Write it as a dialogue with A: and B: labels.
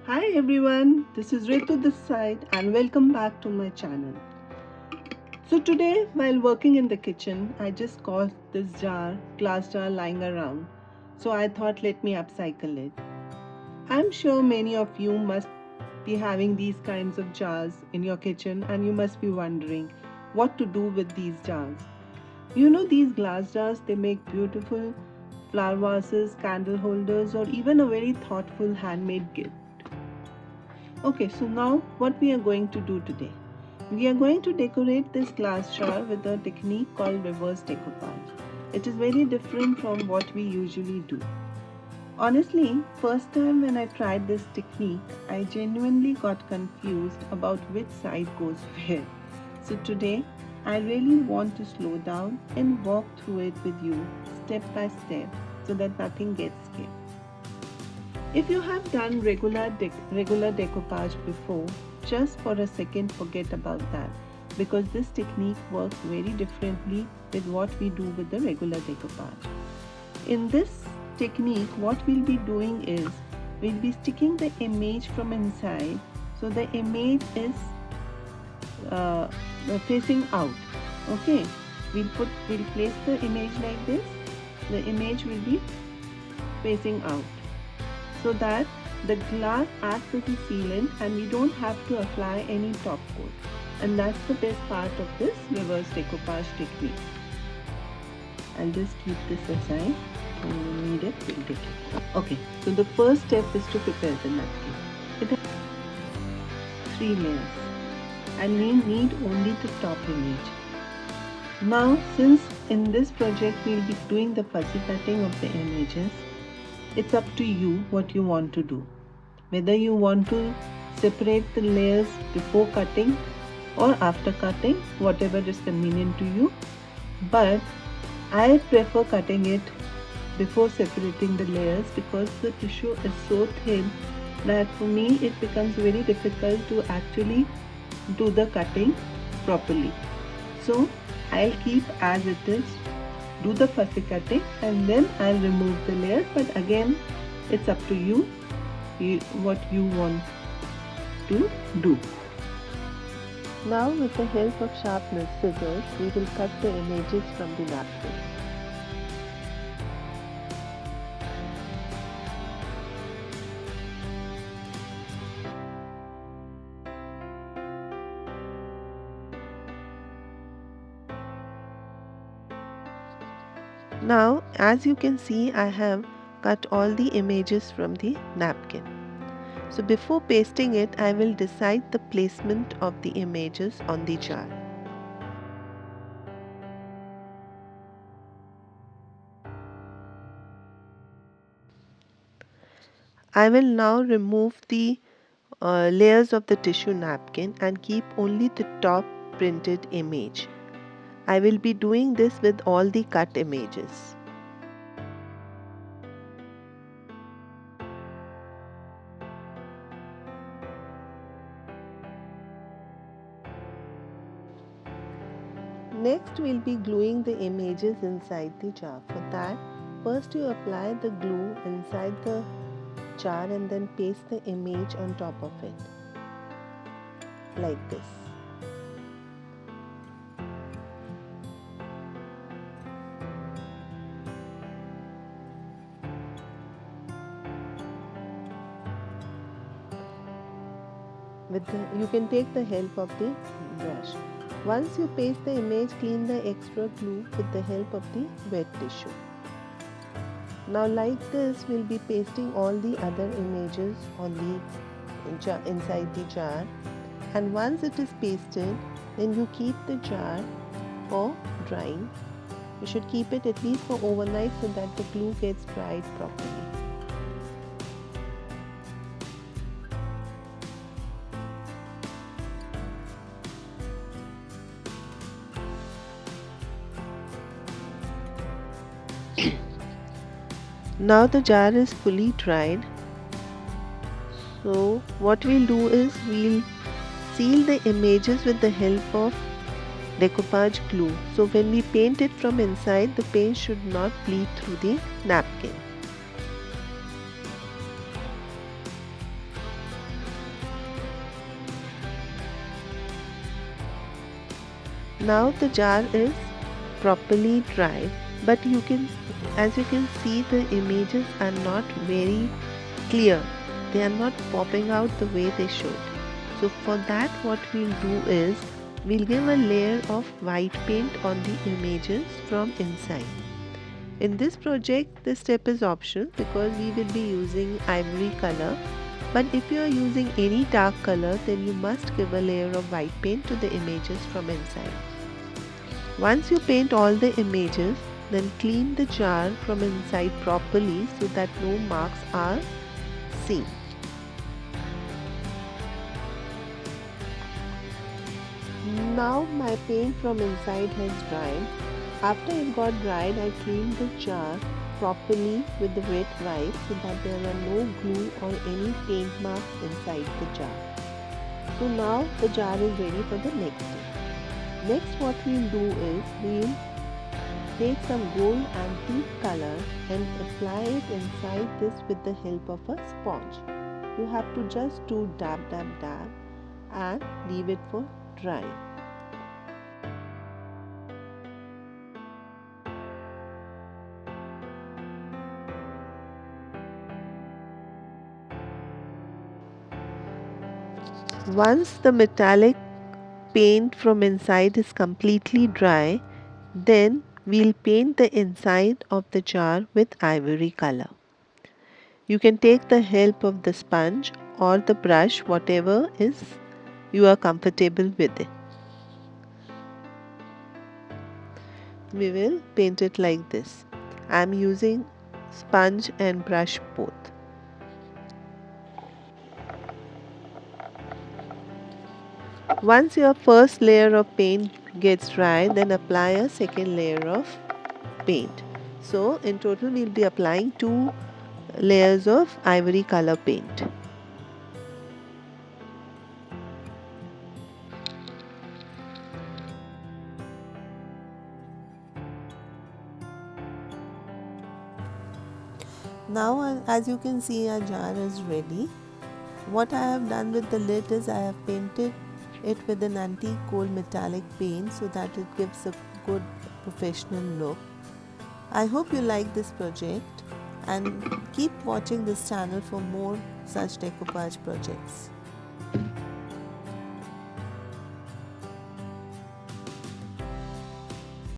A: Hi everyone, this is Ritu this side and welcome back to my channel. So today while working in the kitchen, I just got this glass jar lying around. So I thought let me upcycle it. I'm sure many of you must be having these kinds of jars in your kitchen and you must be wondering what to do with these jars. You know these glass jars, they make beautiful flower vases, candle holders or even a very thoughtful handmade gift. Okay, so now what we are going to do today? We are going to decorate this glass jar with a technique called reverse decoupage. It is very different from what we usually do. Honestly, first time when I tried this technique, I genuinely got confused about which side goes where. So today, I really want to slow down and walk through it with you step by step so that nothing gets skipped. If you have done regular decoupage before, just for a second forget about that because this technique works very differently with what we do with the regular decoupage. In this technique, what we'll be doing is we'll be sticking the image from inside so the image is uh, facing out. Okay, we'll place the image like this. The image will be facing out, so that the glass acts as a sealant and we don't have to apply any top coat. And that's the best part of this reverse decoupage technique. I'll just keep this aside. When we need it, we'll take it. Okay, so the first step is to prepare the napkin. It has 3 layers and we need only the top image. Now, since in this project we'll be doing the fussy cutting of the images, it's up to you what you want to do. Whether you want to separate the layers before cutting or after cutting, whatever is convenient to you. But I prefer cutting it before separating the layers because the tissue is so thin that for me it becomes very difficult to actually do the cutting properly. So I'll keep as it is, do the fussy cutting and then I'll remove the layers, but again it's up to you what you want to do. Now with the help of sharp scissors we will cut the images from the napkin. Now as you can see, I have cut all the images from the napkin. So before pasting it, I will decide the placement of the images on the jar. I will now remove the layers of the tissue napkin and keep only the top printed image. I will be doing this with all the cut images. Next we'll be gluing the images inside the jar. For that, first you apply the glue inside the jar and then paste the image on top of it, like this. You can take the help of the brush. Once you paste the image, clean the extra glue with the help of the wet tissue. Now like this, we'll be pasting all the other images on the inside the jar, and once it is pasted, then you keep the jar for drying. You should keep it at least for overnight so that the glue gets dried properly. Now the jar is fully dried. So what we'll do is we'll seal the images with the help of decoupage glue. So when we paint it from inside, the paint should not bleed through the napkin. Now the jar is properly dry, but as you can see, the images are not very clear. They are not popping out the way they should. So for that, what we'll do is we'll give a layer of white paint on the images from inside. In this project, this step is optional because we will be using ivory color. But if you are using any dark color, then you must give a layer of white paint to the images from inside. Once you paint all the images, then clean the jar from inside properly so that no marks are seen. Now my paint from inside has dried. After it got dried, I cleaned the jar properly with the wet wipe so that there are no glue or any paint marks inside the jar. So now the jar is ready for the next step. Next, what we'll do is we'll take some gold antique color and apply it inside this with the help of a sponge. You have to just do dab dab dab and leave it for drying. Once the metallic paint from inside is completely dry, then we'll paint the inside of the jar with ivory color. You can take the help of the sponge or the brush, whatever is you are comfortable with it. We will paint it like this. I am using sponge and brush both. Once your first layer of paint gets dry, then apply a second layer of paint. So in total we'll be applying 2 layers of ivory color paint. Now as you can see, our jar is ready. What I have done with the lid is I have painted it with an antique gold metallic paint so that it gives a good professional look. I hope you like this project and keep watching this channel for more such decoupage projects.